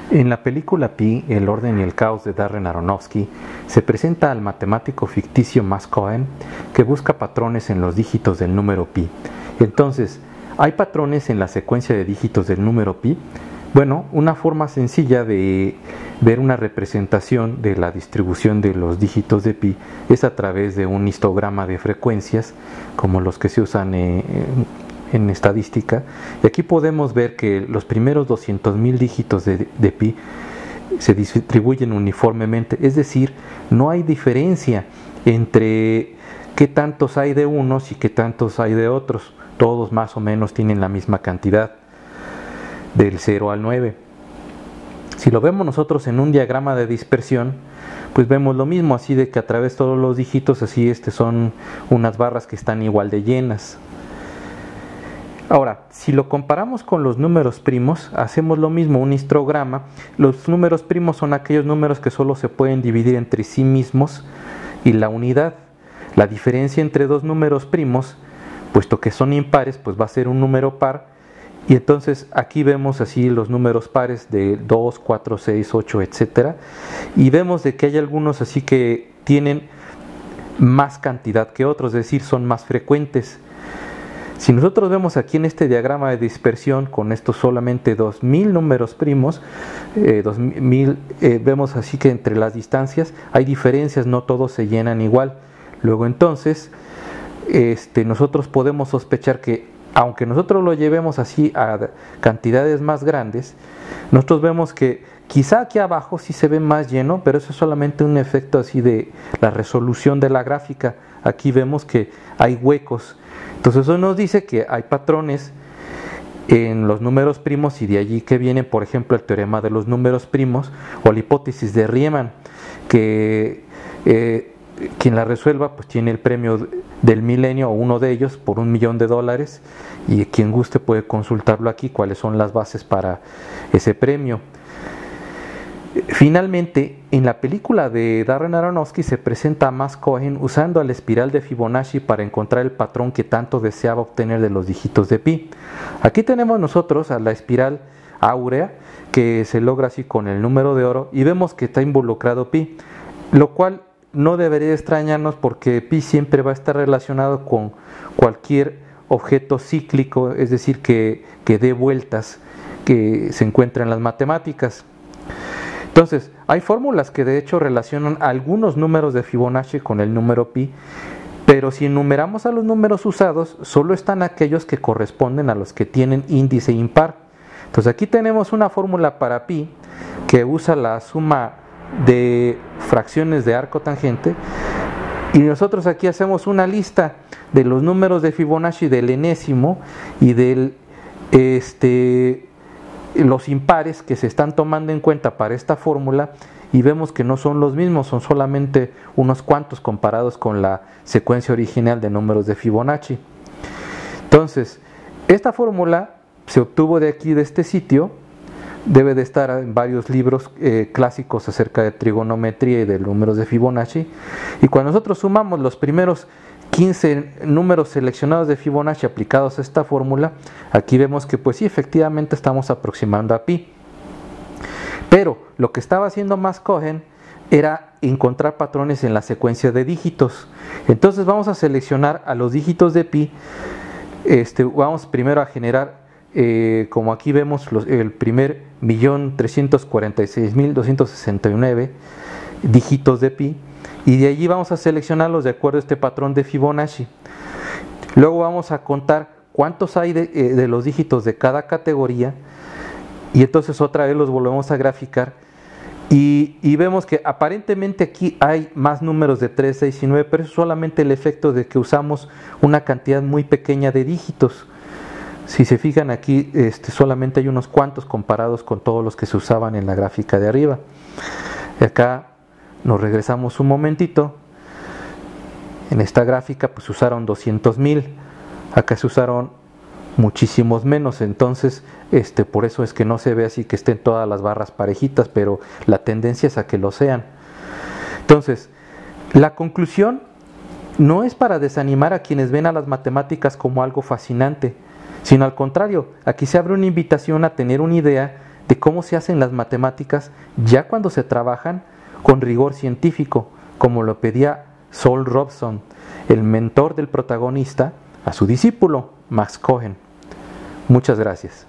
En la película Pi, El orden y el caos de Darren Aronofsky, se presenta al matemático ficticio Max Cohen que busca patrones en los dígitos del número pi. Entonces, ¿hay patrones en la secuencia de dígitos del número pi? Bueno, una forma sencilla de ver una representación de la distribución de los dígitos de pi es a través de un histograma de frecuencias, como los que se usan en estadística, y aquí podemos ver que los primeros 200.000 dígitos de pi se distribuyen uniformemente, es decir, no hay diferencia entre qué tantos hay de unos y qué tantos hay de otros, todos más o menos tienen la misma cantidad, del 0 al 9. Si lo vemos nosotros en un diagrama de dispersión, pues vemos lo mismo, así de que a través de todos los dígitos, así son unas barras que están igual de llenas. Ahora, si lo comparamos con los números primos, hacemos lo mismo, un histograma. Los números primos son aquellos números que solo se pueden dividir entre sí mismos y la unidad. La diferencia entre dos números primos, puesto que son impares, pues va a ser un número par. Y entonces aquí vemos así los números pares de 2, 4, 6, 8, etc. Y vemos de que hay algunos así que tienen más cantidad que otros, es decir, son más frecuentes. Si nosotros vemos aquí en este diagrama de dispersión con estos solamente 2000 números primos, vemos así que entre las distancias hay diferencias, no todos se llenan igual. Luego entonces nosotros podemos sospechar que aunque nosotros lo llevemos así a cantidades más grandes, nosotros vemos que quizá aquí abajo sí se ve más lleno, pero eso es solamente un efecto así de la resolución de la gráfica. Aquí vemos que hay huecos. Entonces eso nos dice que hay patrones en los números primos y de allí que viene, por ejemplo, el teorema de los números primos o la hipótesis de Riemann, que quien la resuelva pues tiene el premio del milenio o uno de ellos por $1.000.000 y quien guste puede consultarlo aquí cuáles son las bases para ese premio. Finalmente, en la película de Darren Aronofsky se presenta a Max Cohen usando la espiral de Fibonacci para encontrar el patrón que tanto deseaba obtener de los dígitos de pi. Aquí tenemos nosotros a la espiral áurea que se logra así con el número de oro y vemos que está involucrado pi, lo cual no debería extrañarnos porque pi siempre va a estar relacionado con cualquier objeto cíclico, es decir, que dé vueltas, que se encuentra en las matemáticas. Entonces, hay fórmulas que de hecho relacionan algunos números de Fibonacci con el número pi, pero si enumeramos a los números usados, solo están aquellos que corresponden a los que tienen índice impar. Entonces aquí tenemos una fórmula para pi que usa la suma de fracciones de arco tangente y nosotros aquí hacemos una lista de los números de Fibonacci del enésimo y del los impares que se están tomando en cuenta para esta fórmula y vemos que no son los mismos, son solamente unos cuantos comparados con la secuencia original de números de Fibonacci. Entonces, esta fórmula se obtuvo de aquí, de este sitio, debe de estar en varios libros clásicos acerca de trigonometría y de números de Fibonacci, y cuando nosotros sumamos los primeros 15 números seleccionados de Fibonacci aplicados a esta fórmula, aquí vemos que pues sí, efectivamente estamos aproximando a pi. Pero lo que estaba haciendo Max Cohen era encontrar patrones en la secuencia de dígitos. Entonces vamos a seleccionar a los dígitos de pi. Vamos primero a generar, como aquí vemos, el primer 1.346.269 dígitos de pi. Y de allí vamos a seleccionarlos de acuerdo a este patrón de Fibonacci. Luego vamos a contar cuántos hay de los dígitos de cada categoría. Y entonces otra vez los volvemos a graficar. Y vemos que aparentemente aquí hay más números de 3, 6 y 9, pero es solamente el efecto de que usamos una cantidad muy pequeña de dígitos. Si se fijan aquí, solamente hay unos cuantos comparados con todos los que se usaban en la gráfica de arriba. Y acá nos regresamos un momentito. En esta gráfica pues usaron 200.000, acá se usaron muchísimos menos, entonces por eso es que no se ve así que estén todas las barras parejitas, pero la tendencia es a que lo sean. Entonces, la conclusión no es para desanimar a quienes ven a las matemáticas como algo fascinante, sino al contrario, aquí se abre una invitación a tener una idea de cómo se hacen las matemáticas ya cuando se trabajan con rigor científico, como lo pedía Saul Robson, el mentor del protagonista, a su discípulo, Max Cohen. Muchas gracias.